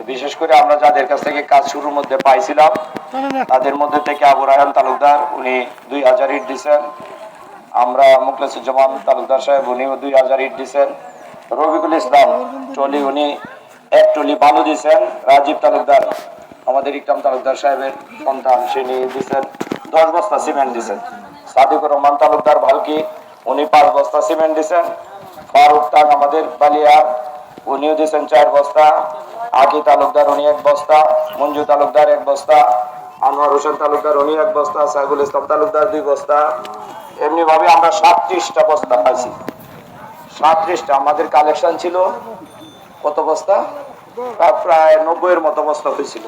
বিশেষ করে আমরা যাদের কাছ থেকে কাজ শুরুর মধ্যে পাইছিলাম তাদের মধ্যে থেকে আবু রায়হান তালুকদার উনি 2000 ইট দিচ্ছেন। আমরা মুখলেসুজ্জামান তালুকদার সাহেব উনিও 2000 ইট দিচ্ছেন। রবিকুল ইসলাম টলি উনি 1 টলি বালু দিচ্ছেন। রাজীব তালুকদার আমাদের ইকরাম তালুকদার সাহেবের সন্তান, তিনি দিচ্ছেন 10 বস্তা সিমেন্ট দিচ্ছেন। সাদিকুর রহমান তালুকদার ভালকি উনি 5 বস্তা সিমেন্ট দিচ্ছেন। ফারুক তাক আমাদের বালিয়ার উনিও দিচ্ছেন 4 বস্তা। আকি তালুকদার উনি 1 বস্তা। মঞ্জু তালুকদার 1 বস্তা। আনোয়ার হোসেন তালুকদার উনি 1 বস্তা। সাইফুল ইসলাম তালুকদার 2 বস্তা। এমনি ভাবে আমরা 37টা বস্তা পাইছি। 37টা আমাদের কালেকশন ছিল কত বস্তা? প্রায় 90 এর মতো বস্তা হয়েছিল।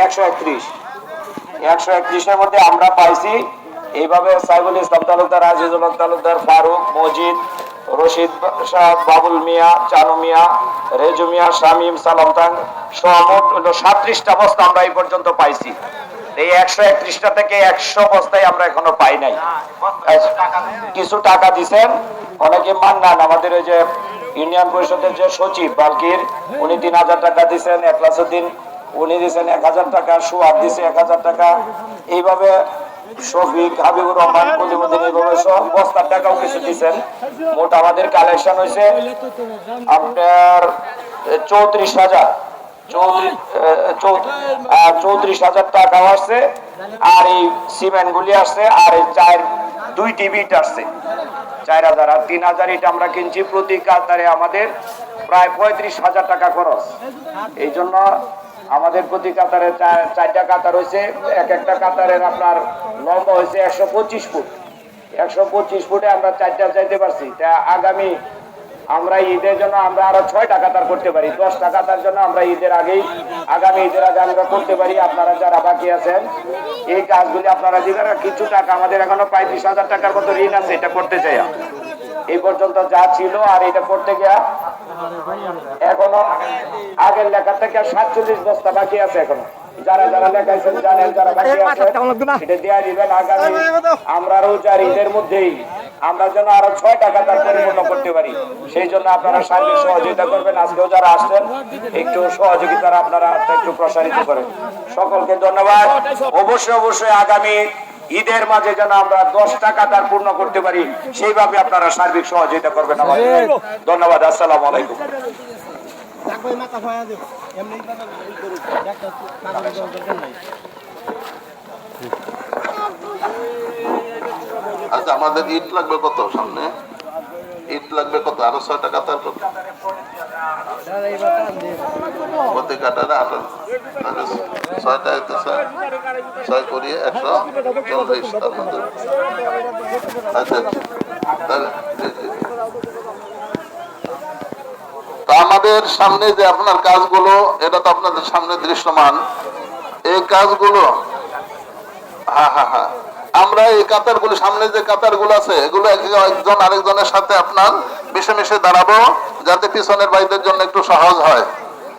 131 মধ্যে আমরা পাইছি এইভাবে সাইফুল ইসলাম তালুকদার, আজিজুল হক তালুকদার, ফারুক, মজিদ, রশিদ শাহ, বাবুল মিয়া, চানু মিয়া, রেজু মিয়া, শামীম, সালাম তাং সহমত হলো 37টা বস্তা আমরা এই পর্যন্ত পাইছি। এই 131টা থেকে 100 বস্তায় আমরা এখনো পাই নাই। কিছু টাকা দিচ্ছেন অনেকে মান্নান আমাদের ওই যে ইউনিয়ন পরিষদের যে সচিব বালকির উনি 3000 টাকা দিচ্ছেন। একলাসউদ্দিন উনি দিচ্ছেন 1000 টাকা। সুয়াদ দিচ্ছে 1000 টাকা। এইভাবে শফিক, হাবিবুর রহমান, কলিমুদ্দিন এইভাবে সব বস্তার টাকাও কিছু দিচ্ছেন। মোট আমাদের কালেকশন হয়েছে আপনার 34,000 টাকা আসছে। আর এই সিমেন্ট গুলি আসছে। আর এই 2টি বিট আসছে 4000। আর 3000 ইট আমরা কিনছি। প্রতি কাতারে আমাদের প্রায় 35,000 টাকা খরচ। এই জন্য আমাদের প্রতি কাতারে 4টা কাতার হয়েছে। এক একটা কাতারের আপনার লম্বা হয়েছে 125 ফুট। 125 ফুটে আমরা 4টা চাইতে পারছি। তা আগামী আমরা ঈদের জন্য আমরা আরো 6টা কাতার করতে পারি। 10টা কাতার জন্য আমরা ঈদের আগেই আগামী ঈদের আগে আমরা করতে পারি। আপনারা যারা বাকি আছেন এই কাজগুলি আপনারা দিবেন। কিছু টাকা আমাদের এখনো 35,000 টাকার মতো ঋণ আছে, এটা করতে চাই। এই পর্যন্ত যা ছিল আর এটা করতে গিয়া এখনো আগের লেখা থেকে 47 বস্তা বাকি আছে এখনো। যারা যারা লেখাইছেন জানেন, যারা বাকি আছে এটা দেওয়া দিবেন। আগামী আমরা রোজার ঈদের মধ্যেই আমরা যেন আরো 6টা কাতার পরিপূর্ণ করতে পারি, সেই জন্য আপনারা সার্বিক সহযোগিতা করবেন। আজকেও যারা আসছেন একটু সহযোগিতার আপনারা একটু প্রসারিত করেন। সকলকে ধন্যবাদ। অবশ্যই আগামী ঈদের মাঝে যেন আমরা 10টা কাতার পূর্ণ করতে পারি, সেইভাবে আপনারা সার্বিক সহযোগিতা করবেন আমাদের। ধন্যবাদ। আসসালামু আলাইকুম। আচ্ছা, আমাদের ইট লাগবে কত? সামনে ইট লাগবে কত? আরো 6টা কাতার কত? প্রতি কাতারে 6টা 6 করিয়ে 140। তার মধ্যে আচ্ছা, তো আমাদের সামনে যে আপনার কাজগুলো, এটা তো আপনাদের সামনে দৃশ্যমান। এই কাজগুলো হ্যাঁ আমরা এই কাতারগুলো, সামনে যে কাতারগুলো আছে এগুলো একজন আরেকজনের সাথে আপনার মিশে দাঁড়াবো, যাতে পিছনের ভাইদের জন্য একটু সহজ হয়।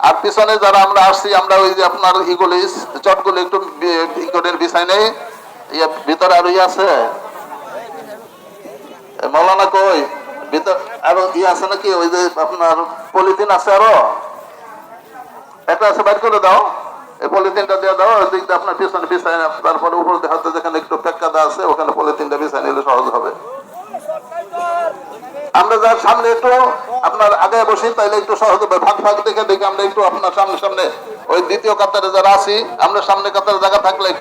আর পিছনে যারা আমরা আসছি, আমরা ওই যে আপনার ইগুলি চটগুলো একটু বিছাই নেই। ভিতরে আরো আছে মৌলানা কই? ভিতর আরো আছে নাকি? ওই যে আপনার পলিথিন আছে, আরো একটা আছে, বাইর করে দাও। এই পলিথিনটা দিয়ে দাও। ওই দিকটা আপনার পিছনে বিছাই, তারপরে উপর হাতে যেখানে একটু পেক্কাদা আছে ওখানে পলিথিনটা বিছাই নিলে সহজ হবে। আমরা যার সামনে একটু আপনার আগে বসি তাইলে একটু সহজ হবে। ভাগ দেখে আমরা একটু আপনার সামনে ওই দ্বিতীয় কাতারে যারা আছি, আমরা সামনে কাতারে জায়গা থাকলে